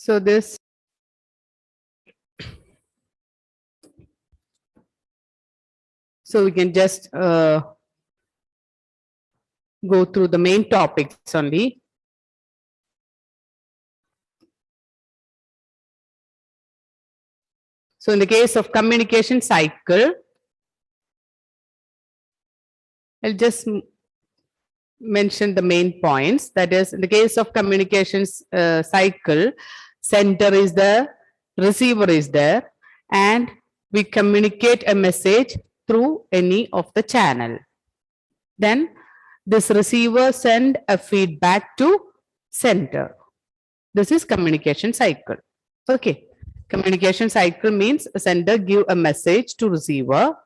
So this, so we can just go through the main topics only. So in the case of communication cycle, I'll just mention the main points. That is, in the case of communications cycle, sender is there, receiver is there, and we communicate a message through any of the channel. Then this receiver send a feedback to sender. This is communication cycle. Okay. Communication cycle means sender give a message to receiver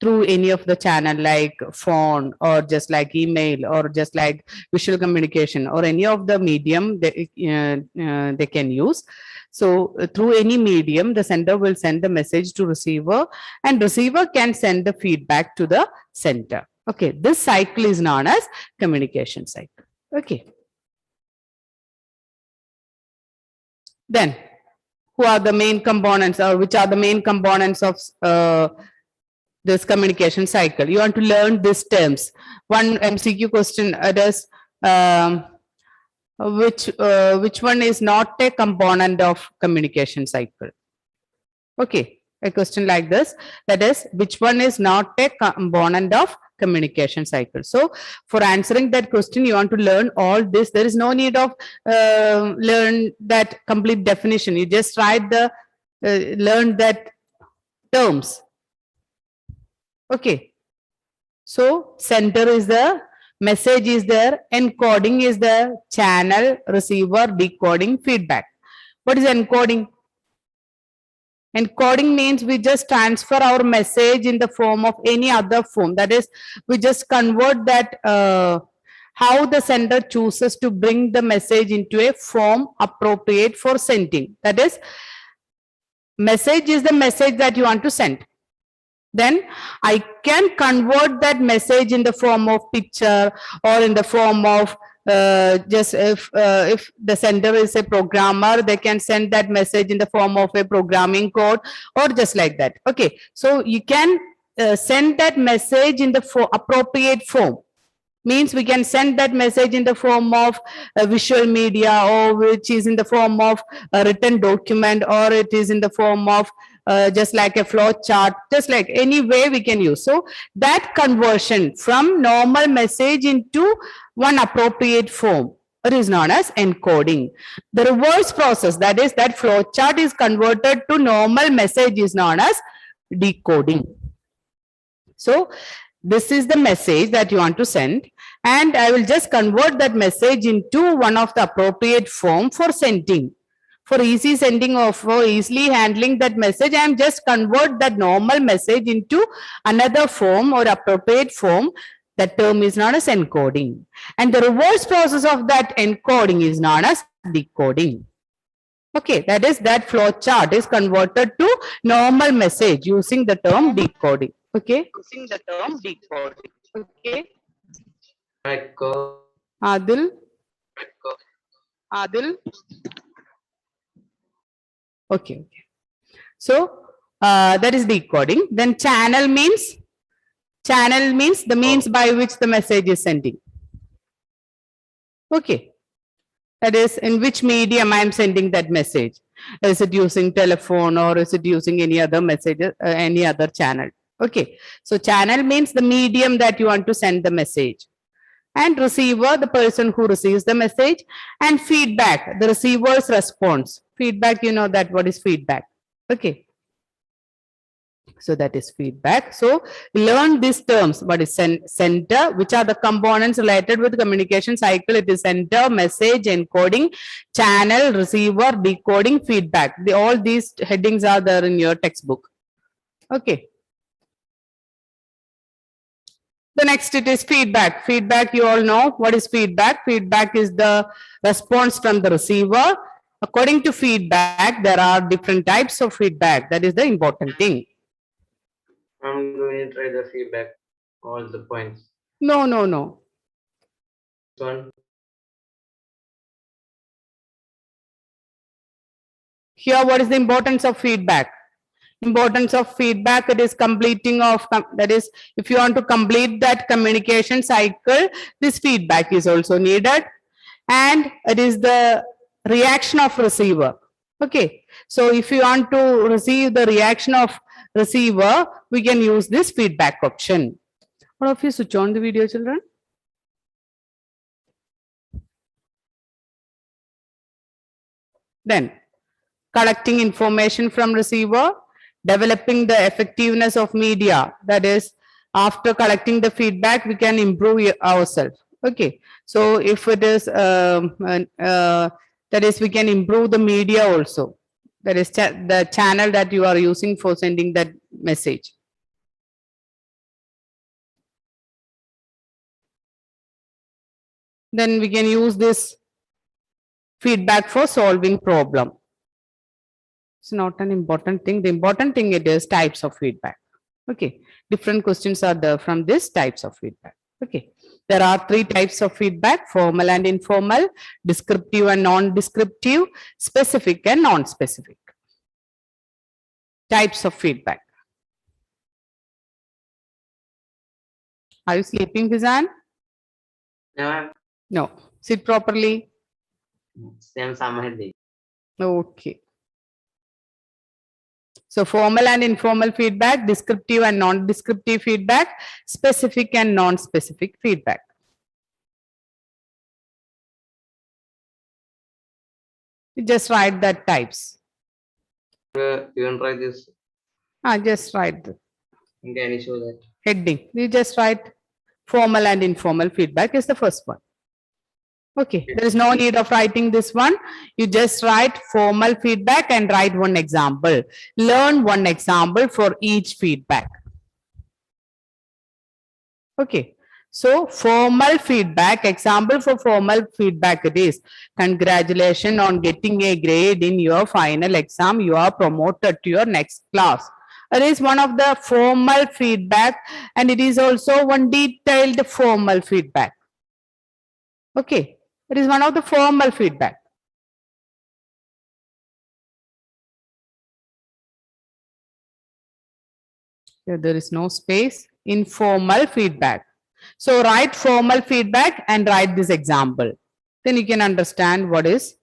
through any of the channel like phone or just like email or just like visual communication or any of the medium they can use. So through any medium, the sender will send the message to receiver and receiver can send the feedback to the sender. Okay, this cycle is known as communication cycle. Okay. Then, who are the main components or which are the main components of this communication cycle? You want to learn these terms. One MCQ question does which one is not a component of communication cycle? Okay, a question like this, that is, which one is not a component of communication cycle? So for answering that question, you want to learn all this. There is no need of learn that complete definition. You just write the learn that terms. Okay, so sender is there, message is there, encoding is there, channel, receiver, decoding, feedback. What is encoding? Encoding means we just transfer our message in the form of any other form. That is, we just convert that how the sender chooses to bring the message into a form appropriate for sending. That is, message is the message that you want to send. Then I can convert that message in the form of picture or in the form of just if the sender is a programmer, they can send that message in the form of a programming code or just like that. Okay, so you can send that message in the appropriate form. Means we can send that message in the form of visual media or which is in the form of a written document or it is in the form of just like a flow chart, just like any way we can use. So that conversion from normal message into one appropriate form, it is known as encoding. The reverse process, that is that flow chart is converted to normal message, is known as decoding. So this is the message that you want to send and I will just convert that message into one of the appropriate form for sending. For easy sending or for easily handling that message, I am just convert that normal message into another form or appropriate form. That term is known as encoding. And the reverse process of that encoding is known as decoding. Okay, that is that flow chart is converted to normal message using the term decoding. Okay, using the term decoding. Okay. Adil. Adil. Okay. Okay. So that is decoding. Then channel means the means by which the message is sending. Okay. That is in which medium I am sending that message. Is it using telephone or is it using any other message, any other channel? Okay. So channel means the medium that you want to send the message. And receiver, the person who receives the message. And feedback, the receiver's response. Feedback, you know that what is feedback. Okay. So that is feedback. So learn these terms. What is center? Which are the components related with communication cycle? It is center, message, encoding, channel, receiver, decoding, feedback. All these headings are there in your textbook. Okay. The next it is feedback. Feedback, you all know what is feedback. Feedback is the response from the receiver. According to feedback, there are different types of feedback. That is the important thing. I'm going to try the feedback, all the points. No. One. Here, what is the importance of feedback? Importance of feedback, it is completing of, that is, if you want to complete that communication cycle, this feedback is also needed. And it is the reaction of receiver. Okay, so if you want to receive the reaction of receiver, we can use this feedback option. All of you switch on the video, children. Then collecting information from receiver, developing the effectiveness of media, that is, after collecting the feedback we can improve ourselves. Okay, so if it is that is, we can improve the media also, that is the channel that you are using for sending that message. Then we can use this feedback for solving problem. It's not an important thing. The important thing it is types of feedback. Okay, different questions are there from this types of feedback. Okay, there are 3 types of feedback: formal and informal, descriptive and non-descriptive, specific and non-specific. Types of feedback. Are you sleeping, Fizan? No, ma'am. No. Sit properly. Same Samadhi. Okay. So formal and informal feedback, descriptive and non-descriptive feedback, specific and non-specific feedback. You just write that types. You can try this. Just write the Can you show that? heading. You just write formal and informal feedback is the first one. Okay, there is no need of writing this one. You just write formal feedback and write one example. Learn one example for each feedback. Okay, so formal feedback, example for formal feedback it is: congratulations on getting a grade in your final exam. You are promoted to your next class. It is one of the formal feedback, and it is also one detailed formal feedback. Okay, it is one of the formal feedback. Here there is no space. Informal feedback. So write formal feedback and write this example. Then you can understand what is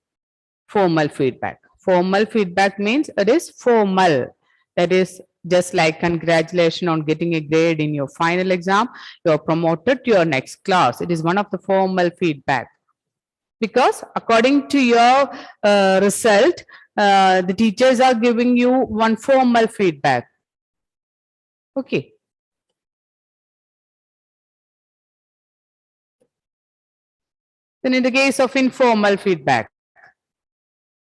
formal feedback. Formal feedback means it is formal. That is just like congratulations on getting a grade in your final exam. You are promoted to your next class. It is one of the formal feedback. Because according to your result, the teachers are giving you one formal feedback. Okay. Then in the case of informal feedback,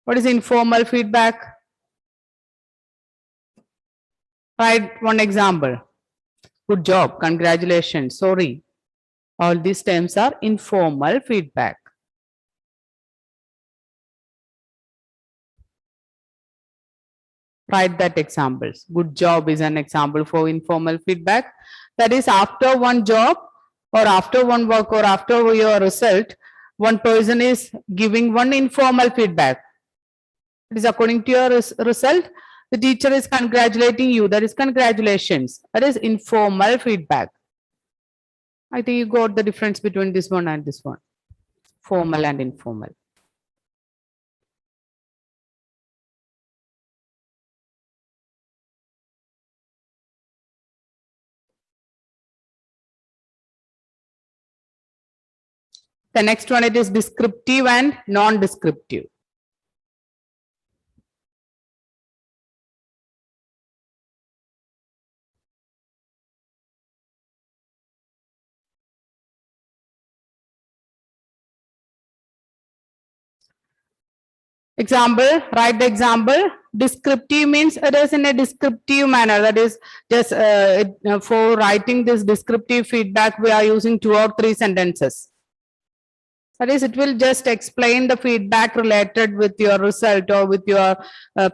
what is informal feedback? Write one example. Good job, congratulations, sorry. All these terms are informal feedback. Write that examples. Good job is an example for informal feedback. That is, after one job or after one work or after your result, one person is giving one informal feedback. It is according to your result. The teacher is congratulating you. That is congratulations. That is informal feedback. I think you got the difference between this one and this one. Formal and informal. The next one, it is descriptive and non-descriptive. Example, write the example. Descriptive means it is in a descriptive manner. That is just for writing this descriptive feedback, we are using 2 or 3 sentences. That is, it will just explain the feedback related with your result or with your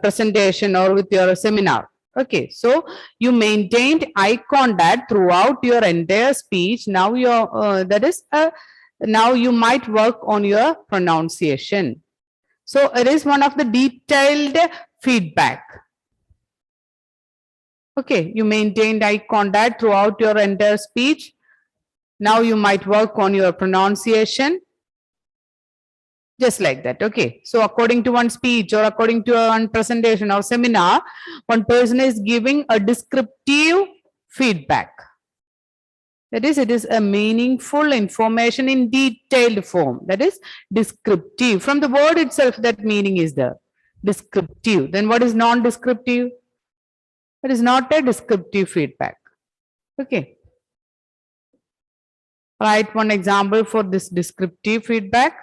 presentation or with your seminar. Okay, so you maintained eye contact throughout your entire speech. Now now you might work on your pronunciation. So it is one of the detailed feedback. Okay, you maintained eye contact throughout your entire speech. Now you might work on your pronunciation. Just like that. Okay. So according to one speech or according to one presentation or seminar, one person is giving a descriptive feedback. That is, it is a meaningful information in detailed form. That is descriptive. From the word itself, that meaning is there. Descriptive. Then what is non-descriptive? It is not a descriptive feedback. Okay. Write one example for this descriptive feedback.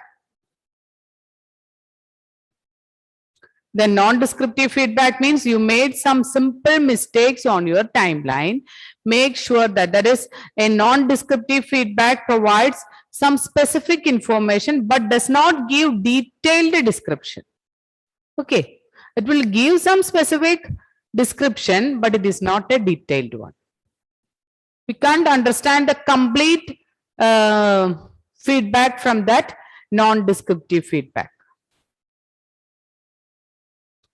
Then non-descriptive feedback means you made some simple mistakes on your timeline. Make sure that that is a non-descriptive feedback provides some specific information but does not give detailed description. Okay. It will give some specific description, but it is not a detailed one. We can't understand the complete feedback from that non-descriptive feedback.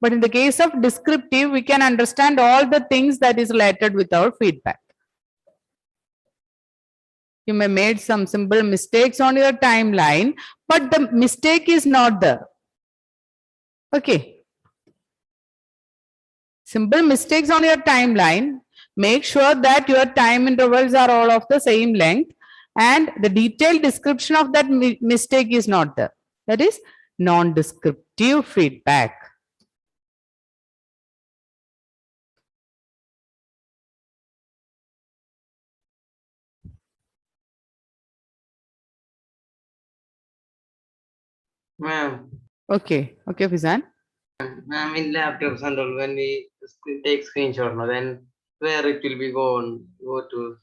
But in the case of descriptive, we can understand all the things that is related with our feedback. You may made some simple mistakes on your timeline, but the mistake is not there. Okay. Simple mistakes on your timeline. Make sure that your time intervals are all of the same length and the detailed description of that mistake is not there. That is non-descriptive feedback. Ma'am, Okay. Okay, Fizan. ma'am, in laptops and all, when we take screenshot, no, then where it will be go to.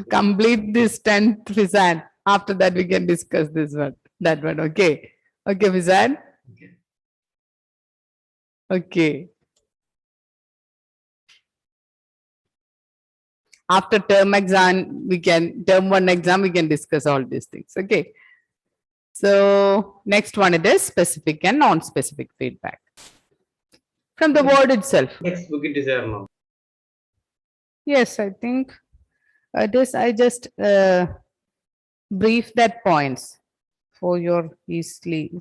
Complete this 10th, Fizan. After that, we can discuss this one. That one. Okay. Okay, Fizan. Okay. Okay. After term exam, term 1 exam, we can discuss all these things. Okay. So next one, it is specific and non-specific feedback. From the word itself. Textbook it is there now. Yes, I think it is. I just brief that points for your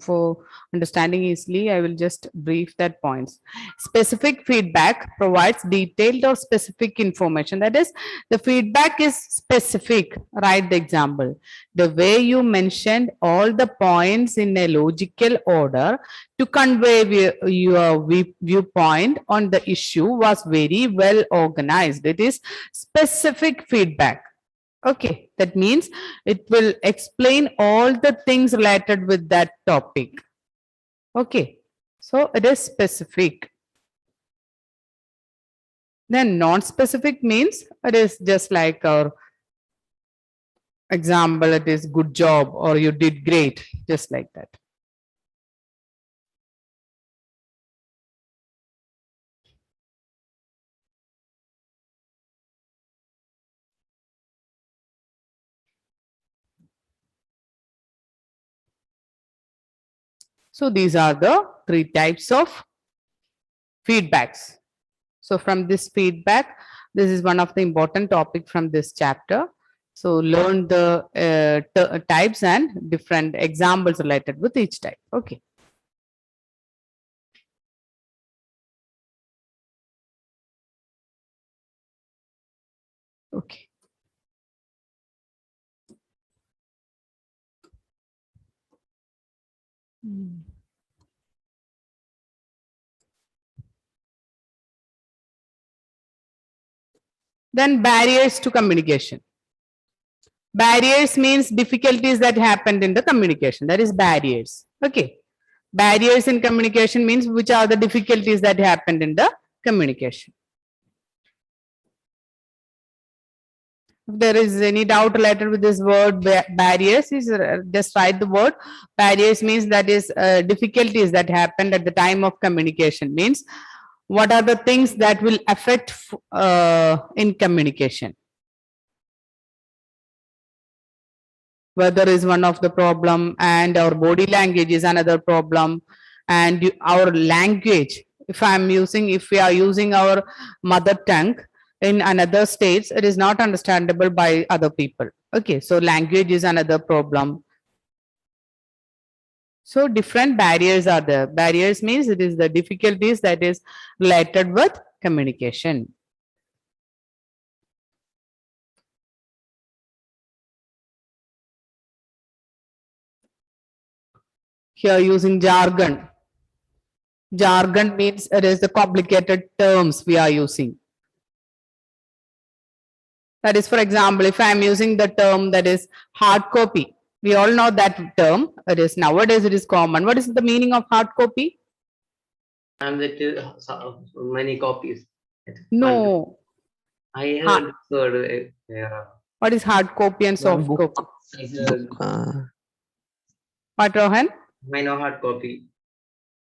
for understanding easily. I will just brief that points. Specific feedback provides detailed or specific information. That is, the feedback is specific. Write the example. The way you mentioned all the points in a logical order to convey your viewpoint on the issue was very well organized. It is specific feedback. Okay, that means it will explain all the things related with that topic. Okay, so it is specific. Then non-specific means it is just like our example, it is good job or you did great, just like that. So these are the 3 types of feedbacks. So from this feedback, this is one of the important topic from this chapter. So learn the types and different examples related with each type. Okay. Okay. Then barriers to communication. Barriers means difficulties that happened in the communication. That is barriers. Okay. Barriers in communication means which are the difficulties that happened in the communication. If there is any doubt related with this word barriers, is just write the word. Barriers means that is difficulties that happened at the time of communication. Means what are the things that will affect in communication. Weather is one of the problem and our body language is another problem. and our language, if we are using our mother tongue in another states, it is not understandable by other people. Okay, so language is another problem. So different barriers are there. Barriers means it is the difficulties that is related with communication. Here using jargon. Jargon means it is the complicated terms we are using. That is, for example, if I am using the term that is hard copy, we all know that term. It is nowadays it is common. What is the meaning of hard copy? And that many copies. No. I heard word. What is hard copy and soft book. copy? I heard. What, Rohan? I know hard copy.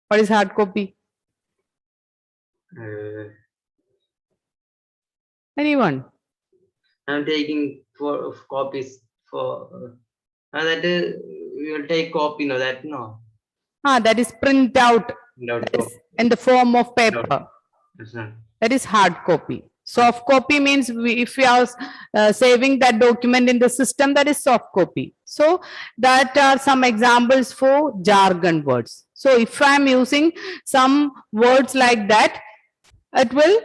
What is hard copy? Anyone? I'm taking 4 copies for that we will take copy. No, that no. That is print out No, that is in the form of paper. that's not. That is hard copy. Soft copy means if we are saving that document in the system, that is soft copy. So that are some examples for jargon words. So if I am using some words like that, it will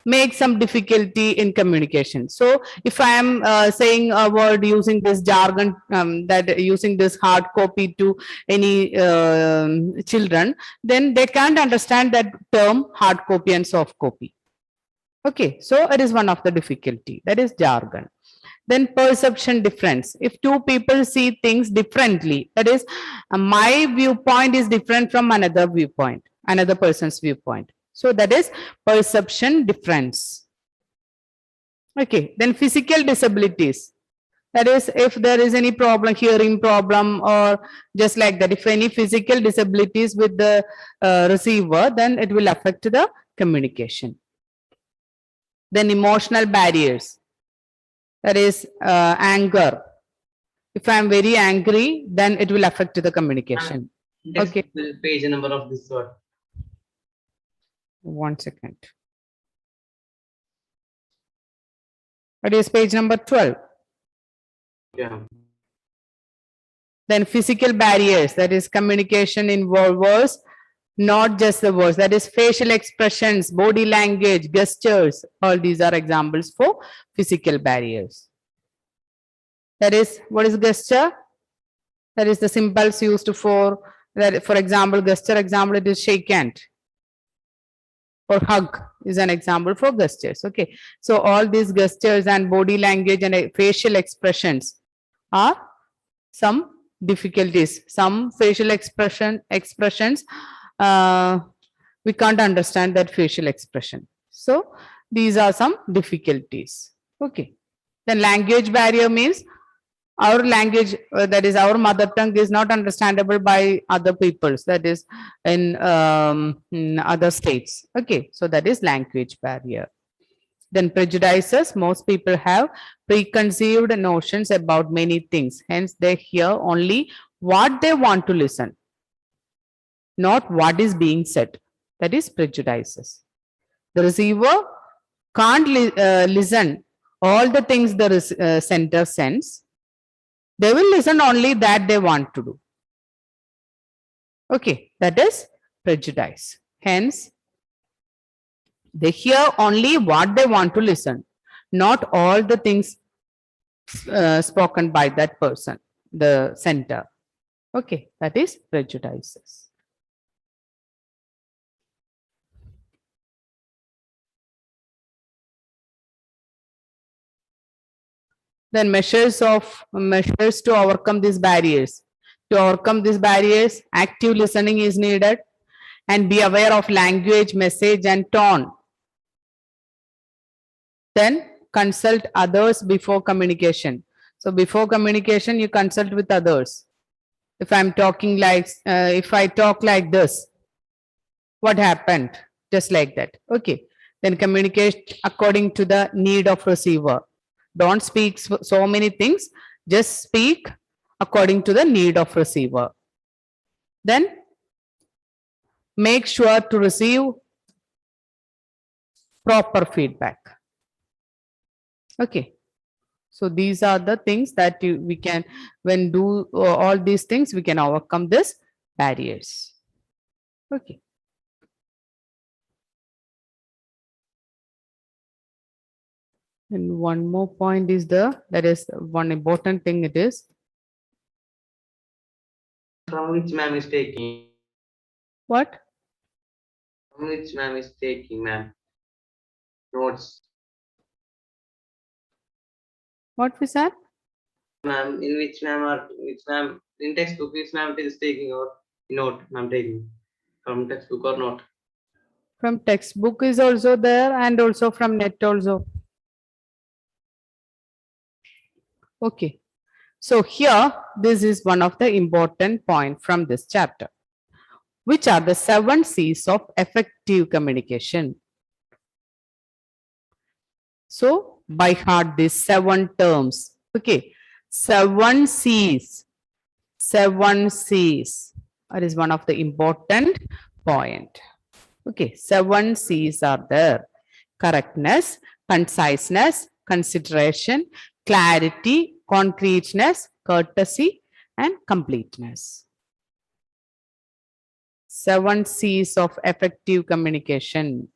make some difficulty in communication. So if I am saying a word using this jargon, that using this hard copy to any children, then they can't understand that term hard copy and soft copy. Okay, so it is one of the difficulty, that is jargon. Then perception difference. If two people see things differently, that is my viewpoint is different from another viewpoint, another person's viewpoint. So that is perception difference. Okay, then physical disabilities. That is, if there is any problem, hearing problem or just like that, if any physical disabilities with the receiver, then it will affect the communication. Then emotional barriers. That is anger. If I am very angry, then it will affect the communication. Okay. The page number of this word. 1 second. It is page number 12. Yeah. Then physical barriers, that is communication involve words, not just the words, that is facial expressions, body language, gestures, all these are examples for physical barriers. That is, what is gesture? That is the symbols used for that, for example, gesture example, it is shake hand or hug is an example for gestures. Okay, so all these gestures and body language and facial expressions are some difficulties. Some facial expressions we can't understand that facial expression. So these are some difficulties. Okay, then language barrier means our language, that is our mother tongue, is not understandable by other peoples, that is in other states. Okay, so that is language barrier. Then prejudices. Most people have preconceived notions about many things, hence they hear only what they want to listen, not what is being said. That is prejudices. The receiver can't listen all the things the center sends. They will listen only that they want to do. Okay, that is prejudice. Hence, they hear only what they want to listen, not all the things spoken by that person, the center. Okay, that is prejudices. Then measures to overcome these barriers. To overcome these barriers, active listening is needed, and be aware of language, message, and tone. Then consult others before communication. So before communication, you consult with others. If I'm talking like, if I talk like this, what happened? Just like that. Okay. Then communicate according to the need of receiver. Don't speak so many things. Just speak according to the need of receiver. Then make sure to receive proper feedback. Okay. So these are the things that we can, when do all these things, we can overcome this barriers. Okay. And one more point is that is one important thing it is. From which ma'am is taking? What? From which ma'am is taking, ma'am? Notes. What was that? Ma'am, in which ma'am, in textbook, which ma'am is taking or note, ma'am taking? From textbook or not? From textbook is also there and also from net also. Okay. So here, this is one of the important point from this chapter. Which are the 7 C's of effective communication? So by heart these 7 terms. Okay. 7 C's. 7 C's. That is one of the important point. Okay. 7 C's are there. Correctness, conciseness, consideration, clarity, concreteness, courtesy, and completeness. 7 C's of effective communication.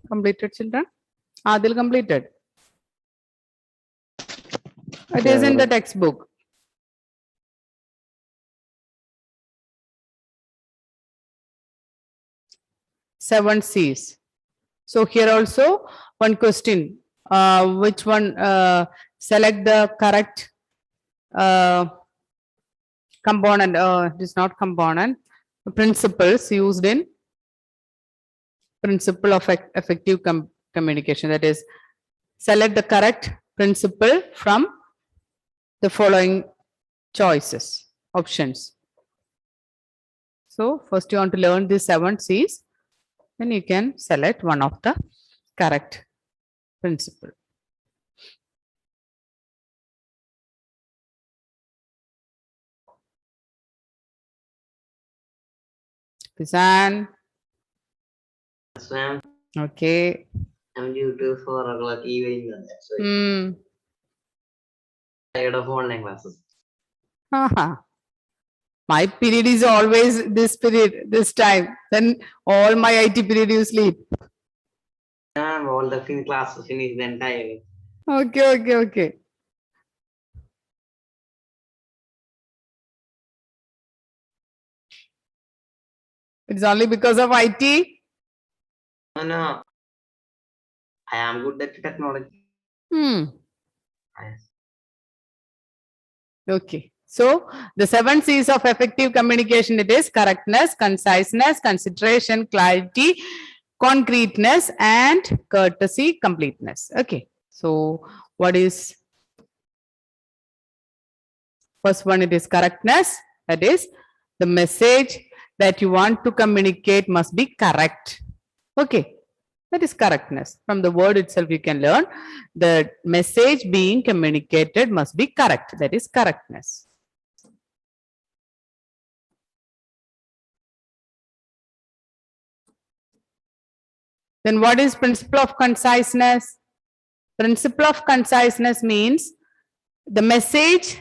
Completed, children? Adil completed. It is in the textbook. Seven C's. So here also one question. Which one? Select the correct component. It is not component. Principles used in principle of effective communication. That is, select the correct principle from the following choices, options. So first you want to learn these 7 C's, then you can select one of the correct principle. Pisan, Yes, ma'am. okay. I'm due to 4 o'clock evening. That's why Hmm. tired of online classes. Haha. My period is always this period, this time. Then all my IT period you sleep. Ma'am, all the classes finished, then tired. Okay, okay, okay. It's only because of IT. No, no. I am good at technology. Hmm. Yes. Okay. So the 7 C's of effective communication, it is correctness, conciseness, consideration, clarity, concreteness, and courtesy, completeness. Okay. So what is first one? It is correctness. That is, the message that you want to communicate must be correct. Okay. That is correctness. From the word itself, you can learn the message being communicated must be correct. That is correctness. Then what is principle of conciseness? Principle of conciseness means the message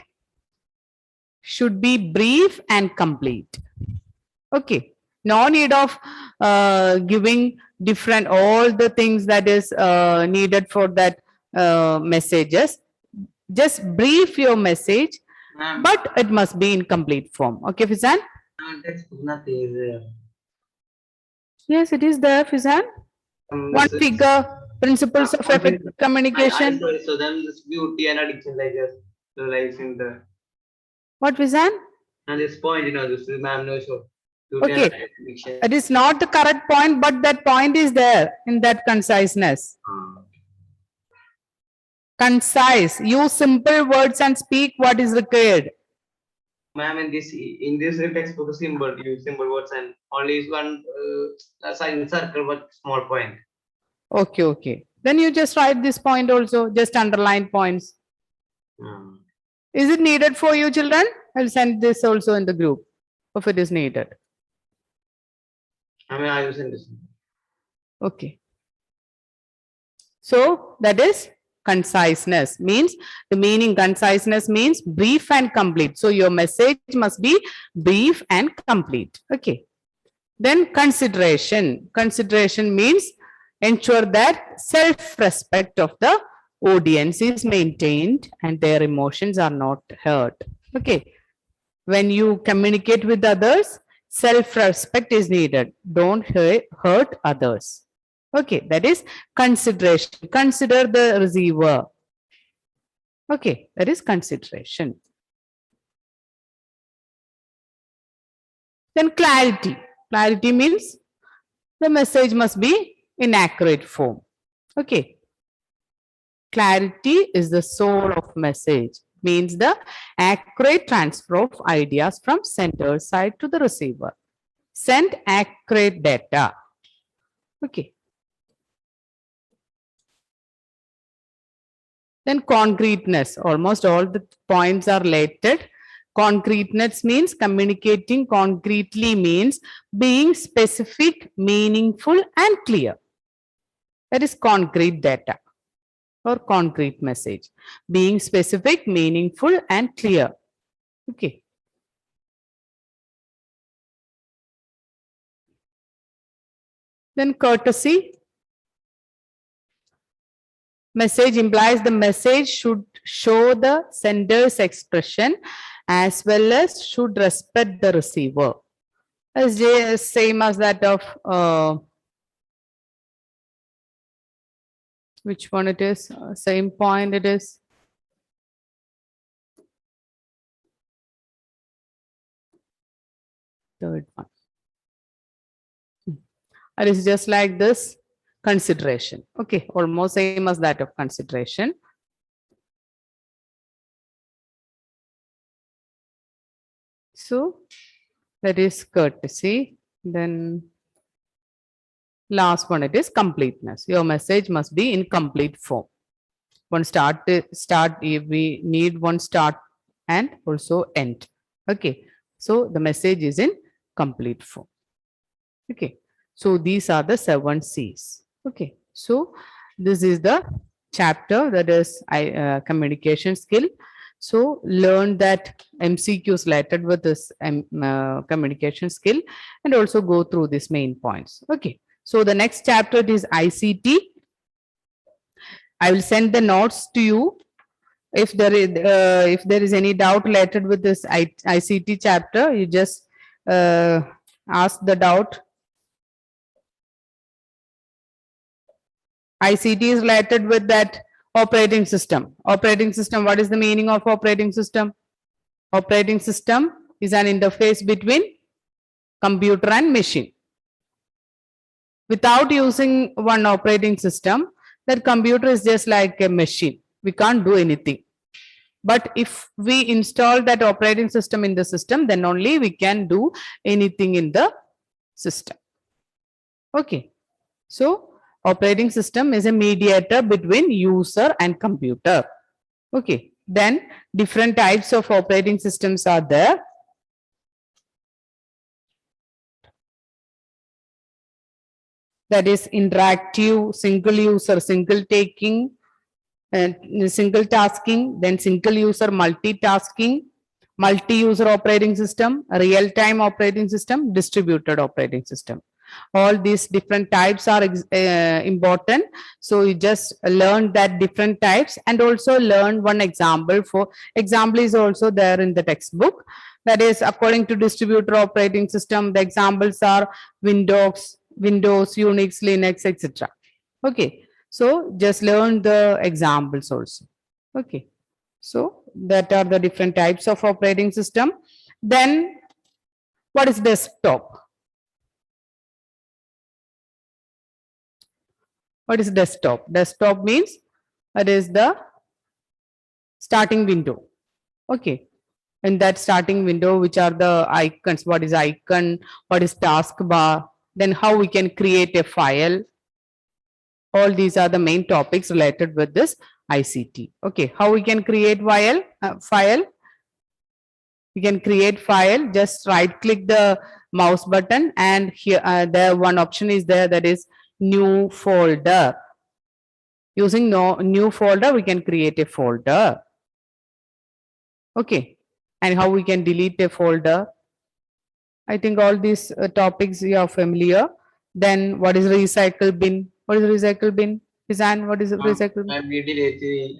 should be brief and complete. Okay. No need of giving different all the things that is needed for that messages. Just brief your message, Ma'am, but it must be in complete form. Okay, Fizan? textbook nothing is there. Yes, it is there, Fizan. One This is- figure, principles of effective communication. So then this beauty and addiction like this lies in the What, Fizan? and this point, this is ma'am knows what. Okay. It is not the correct point, but that point is there in that conciseness. Concise. Use simple words and speak what is required. Ma'am, in this textbook, use simple words and only is one sign circle but small point. Okay, okay. Then you just write this point also, just underline points. Hmm. Is it needed for you, children? I'll send this also in the group if it is needed. I mean, I will send this. Okay. So that is conciseness, means the meaning conciseness means brief and complete. So your message must be brief and complete. Okay. Then consideration. Consideration means ensure that self-respect of the audience is maintained and their emotions are not hurt. Okay. When you communicate with others, self-respect is needed. Don't hurt others. Okay, that is consideration. Consider the receiver. Okay, that is consideration. Then clarity. Clarity means the message must be in accurate form. Okay. Clarity is the soul of message, means the accurate transfer of ideas from sender side to the receiver. Send accurate data. Okay. Then concreteness, almost all the points are related. Concreteness means communicating concretely, means being specific, meaningful and clear. That is concrete data or concrete message. Being specific, meaningful and clear. Okay. Then courtesy. Message implies the message should show the sender's expression as well as should respect the receiver. As same as that of which one it is? Same point it is. Third one. It is just like this. Consideration. Okay, almost same as that of consideration. So that is courtesy. Then last one, it is completeness. Your message must be in complete form. One start, we need one start and also end. Okay, so the message is in complete form. Okay, so these are the 7 C's. Okay, so this is the chapter that is communication skill. So learn that MCQs related with this communication skill and also go through these main points. Okay, so the next chapter is ICT. I will send the notes to you. If there is any doubt related with this ICT chapter, you just ask the doubt. ICT is related with that operating system. Operating system, what is the meaning of operating system? Operating system is an interface between computer and machine. Without using one operating system, that computer is just like a machine. We can't do anything. But if we install that operating system in the system, then only we can do anything in the system. Okay. So operating system is a mediator between user and computer. Okay. Then different types of operating systems are there. That is interactive, single user, single taking, and single tasking, then single user multitasking, multi-user operating system, real-time operating system, distributed operating system. All these different types are important. So you just learn that different types and also learn one example. For example is also there in the textbook. That is according to distributed operating system, the examples are Windows, Unix, Linux, etc. Okay. So just learn the examples also. Okay. So that are the different types of operating system. Then what is desktop? What is desktop? Desktop means it is the starting window. Okay. In that starting window, which are the icons? What is icon? What is taskbar? Then how we can create a file? All these are the main topics related with this ICT. Okay, how we can create file? We can create file, just right click the mouse button, and here there one option is there, that is new folder. Using new folder, we can create a folder. Okay, and how we can delete a folder? I think all these topics you are familiar. Then what is recycle bin? What is recycle bin? Isan, what is recycle bin? And we delete the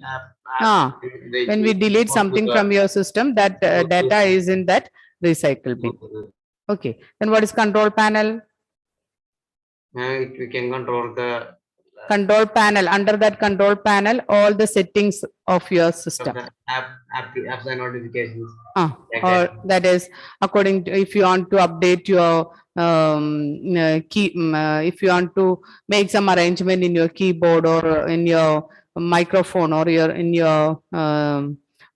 Ah, when we delete something from your system, that go to- data is in that recycle bin. Okay, then what is control panel? we can control the Control panel, under that control panel, all the settings of your system. apps and notifications. Like Or that. that is according to, if you want to update your if you want to make some arrangement in your keyboard or in your microphone or in your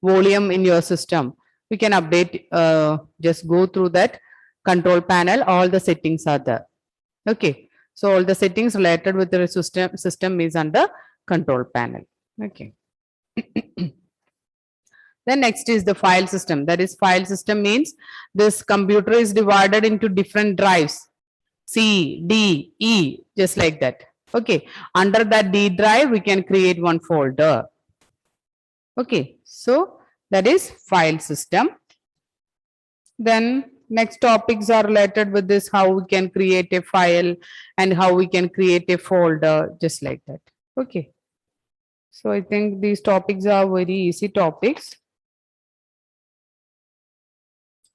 volume in your system, we can update, just go through that control panel, all the settings are there. Okay, so all the settings related with the system is under control panel. Okay. Then next is the file system. That is, file system means this computer is divided into different drives, C, D, E, just like that. Okay, under that D drive, we can create one folder. Okay, so that is file system. Then next topics are related with this, how we can create a file and how we can create a folder, just like that. Okay, so I think these topics are very easy topics.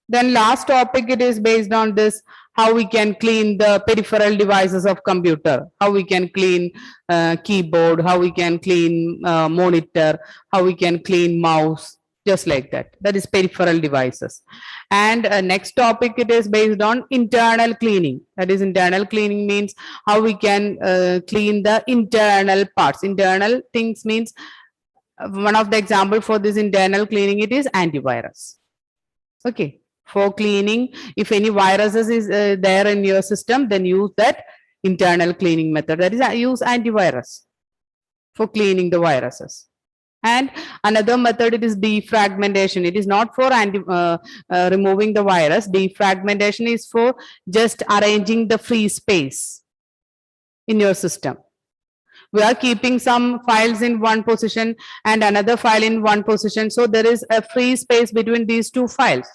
Then last topic, it is based on this, how we can clean the peripheral devices of computer, how we can clean keyboard, how we can clean monitor, how we can clean mouse, just like that. That is peripheral devices. And next topic, it is based on internal cleaning. That is, internal cleaning means how we can clean the internal parts. Internal things means, one of the example for this internal cleaning, it is antivirus. Okay, for cleaning, if any viruses is there in your system, then use that internal cleaning method. That is, use antivirus for cleaning the viruses. And another method, it is defragmentation. It is not for removing the virus. Defragmentation is for just arranging the free space in your system. We are keeping some files in one position and another file in one position, so there is a free space between these two files.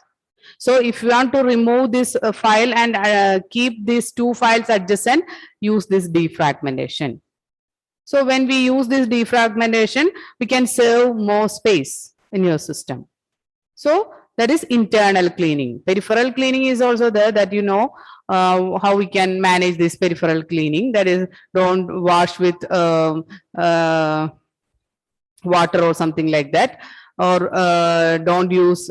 So if you want to remove this file and keep these two files adjacent, use this defragmentation. So when we use this defragmentation, we can save more space in your system. So that is internal cleaning. Peripheral cleaning is also there, that you know how we can manage this peripheral cleaning. That is, don't wash with water or something like that, or don't use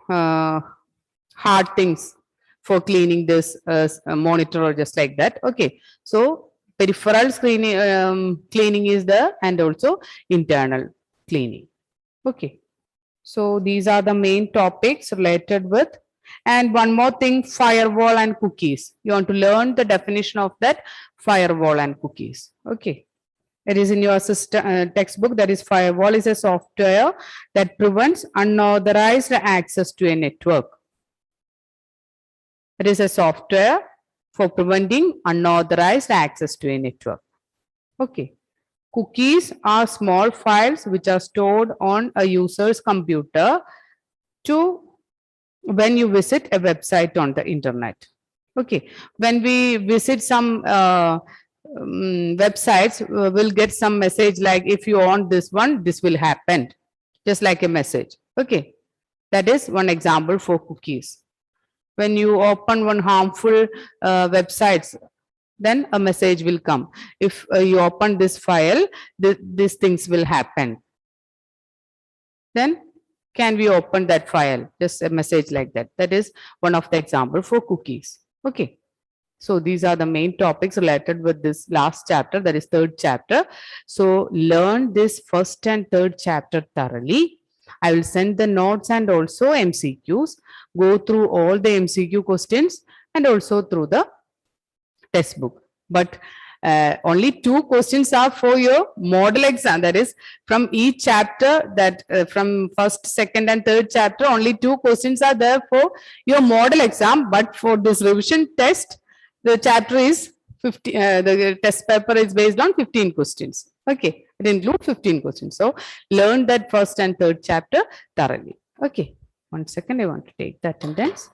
hard things for cleaning this monitor or just like that. Okay, so peripheral cleaning is there, and also internal cleaning. Okay, so these are the main topics related with. And one more thing, firewall and cookies. You want to learn the definition of that firewall and cookies. Okay, it is in your system textbook. That is, firewall is a software that prevents unauthorized access to a network. It is a software for preventing unauthorized access to a network. Okay. Cookies are small files which are stored on a user's computer to when you visit a website on the internet. Okay. When we visit some websites, we'll get some message like, if you want this one, this will happen, just like a message. Okay. That is one example for cookies. When you open one harmful websites, then a message will come. If you open this file, these things will happen. Then can we open that file? Just a message like that. That is one of the example for cookies. Okay. So these are the main topics related with this last chapter, that is third chapter. So learn this first and third chapter thoroughly. I will send the notes and also MCQs. Go through all the MCQ questions and also through the test book. But only 2 questions are for your model exam. That is from each chapter, that from first, second and third chapter, only 2 questions are there for your model exam. But for this revision test, the chapter is 50, the test paper is based on 15 questions. Okay, it includes 15 questions. So learn that first and third chapter thoroughly. Okay, 1 second, I want to take the attendance.